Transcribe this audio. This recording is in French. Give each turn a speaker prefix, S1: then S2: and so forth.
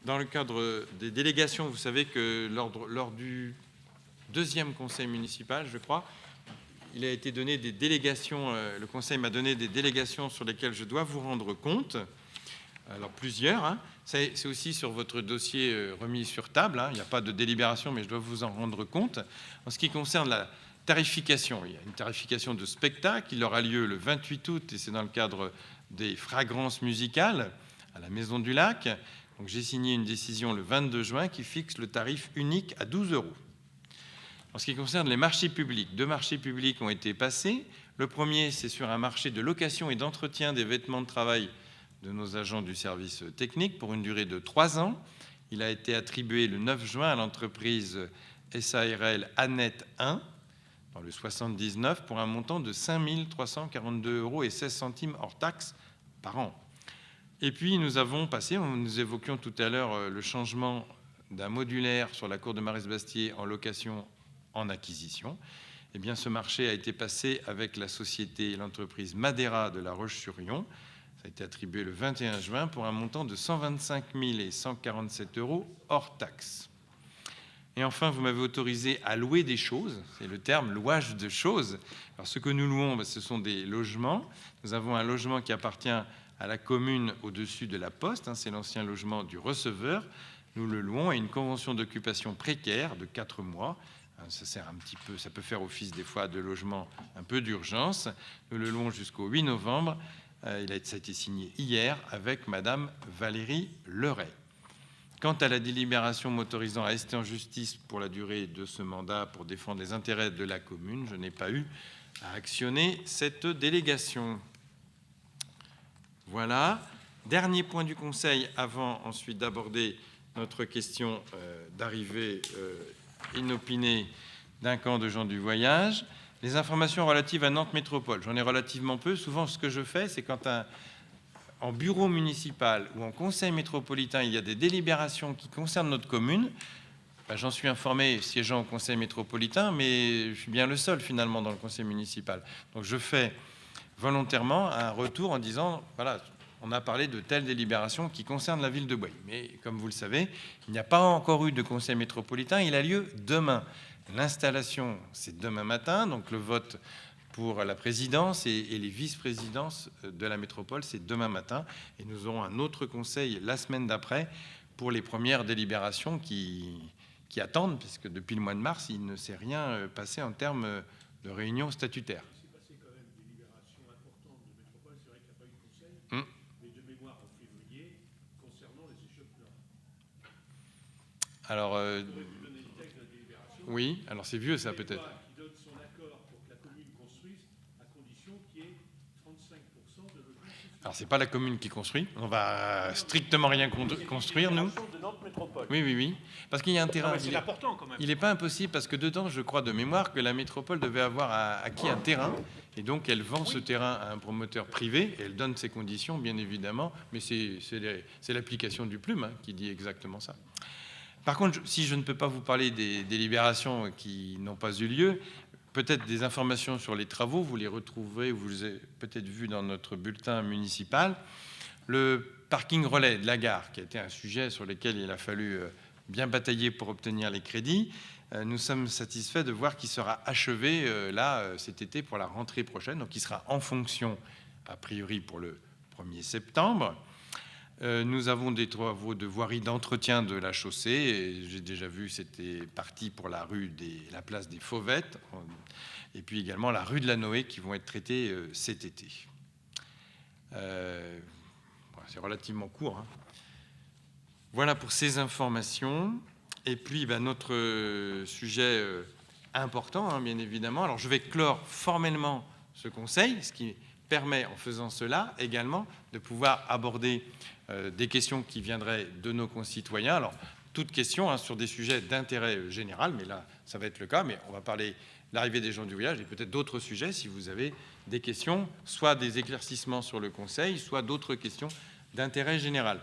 S1: dans le cadre des délégations, vous savez que lors du deuxième conseil municipal, je crois, il a été donné des délégations, le conseil m'a donné des délégations sur lesquelles je dois vous rendre compte. Alors plusieurs, hein. C'est aussi sur votre dossier remis sur table, hein. Il n'y a pas de délibération, mais je dois vous en rendre compte. En ce qui concerne la tarification, il y a une tarification de spectacle, il aura lieu le 28 août, et c'est dans le cadre des fragrances musicales à la Maison du Lac. Donc j'ai signé une décision le 22 juin qui fixe le tarif unique à 12 €. En ce qui concerne les marchés publics, 2 marchés publics ont été passés. Le premier, c'est sur un marché de location et d'entretien des vêtements de travail de nos agents du service technique pour une durée de 3 ans. Il a été attribué le 9 juin à l'entreprise SARL Annette 1 dans le 79 pour un montant de 5 342,16 € hors taxes par an. Et puis nous avons passé, nous évoquions tout à l'heure le changement d'un modulaire sur la cour de Marès-Bastier en location en acquisition. Eh bien, ce marché a été passé avec la société, l'entreprise Madeira de La Roche-sur-Yon. Ça a été attribué le 21 juin pour un montant de 125 147 € hors taxes. Et enfin, vous m'avez autorisé à louer des choses. C'est le terme louage de choses. Alors, ce que nous louons, ce sont des logements. Nous avons un logement qui appartient à la commune au-dessus de la Poste. C'est l'ancien logement du receveur. Nous le louons à une convention d'occupation précaire de 4 mois. Ça sert un petit peu, ça peut faire office des fois de logement un peu d'urgence. Nous le louons jusqu'au 8 novembre. Ça a été signé hier avec Madame Valérie Leray. Quant à la délibération m'autorisant à rester en justice pour la durée de ce mandat pour défendre les intérêts de la commune, je n'ai pas eu à actionner cette délégation. Voilà. Dernier point du Conseil avant ensuite d'aborder notre question d'arrivée inopinée d'un camp de gens du voyage. Les informations relatives à Nantes Métropole. J'en ai relativement peu. Souvent, ce que je fais, c'est quand en bureau municipal ou en conseil métropolitain, il y a des délibérations qui concernent notre commune, j'en suis informé siégeant au conseil métropolitain, mais je suis bien le seul finalement dans le conseil municipal. Donc je fais volontairement un retour en disant, voilà, on a parlé de telle délibération qui concerne la ville de Bouaye. Mais comme vous le savez, il n'y a pas encore eu de conseil métropolitain, il a lieu demain. L'installation, c'est demain matin, donc le vote pour la présidence et les vice-présidences de la métropole, c'est demain matin. Et nous aurons un autre conseil la semaine d'après pour les premières délibérations qui attendent, puisque depuis le mois de mars, il ne s'est rien passé en termes de réunion statutaire.
S2: Il s'est passé quand même des délibérations importantes de métropole. C'est vrai qu'il n'y a pas eu de conseil, mais de mémoire en février, concernant les échelles nord.
S1: Alors, oui, alors c'est vieux ça peut-être.
S2: Qui donne son accord pour que la commune construise à condition qu'il y ait 35% de logements.
S1: Alors c'est pas la commune qui construit, on va strictement rien construire nous.
S2: De Nantes Métropole.
S1: Oui, parce qu'il y a un terrain.
S2: C'est important quand même.
S1: Il n'est pas impossible parce que dedans, je crois de mémoire que la métropole devait avoir acquis un terrain et donc elle vend ce terrain à un promoteur privé et elle donne ses conditions bien évidemment, mais c'est l'application du plume qui dit exactement ça. Par contre, si je ne peux pas vous parler des délibérations qui n'ont pas eu lieu, peut-être des informations sur les travaux, vous les retrouverez, vous les avez peut-être vus dans notre bulletin municipal. Le parking relais de la gare, qui a été un sujet sur lequel il a fallu bien batailler pour obtenir les crédits, nous sommes satisfaits de voir qu'il sera achevé cet été pour la rentrée prochaine, donc il sera en fonction a priori pour le 1er septembre. Nous avons des travaux de voirie d'entretien de la chaussée. J'ai déjà vu, c'était parti pour la place des Fauvettes, et puis également la rue de la Noé qui vont être traités cet été. C'est relativement court. Voilà pour ces informations. Et puis notre sujet important, bien évidemment. Alors je vais clore formellement ce conseil, ce qui permet, en faisant cela, également de pouvoir aborder des questions qui viendraient de nos concitoyens. Alors, toutes questions sur des sujets d'intérêt général, mais là, ça va être le cas. Mais on va parler de l'arrivée des gens du voyage et peut-être d'autres sujets si vous avez des questions, soit des éclaircissements sur le Conseil, soit d'autres questions d'intérêt général.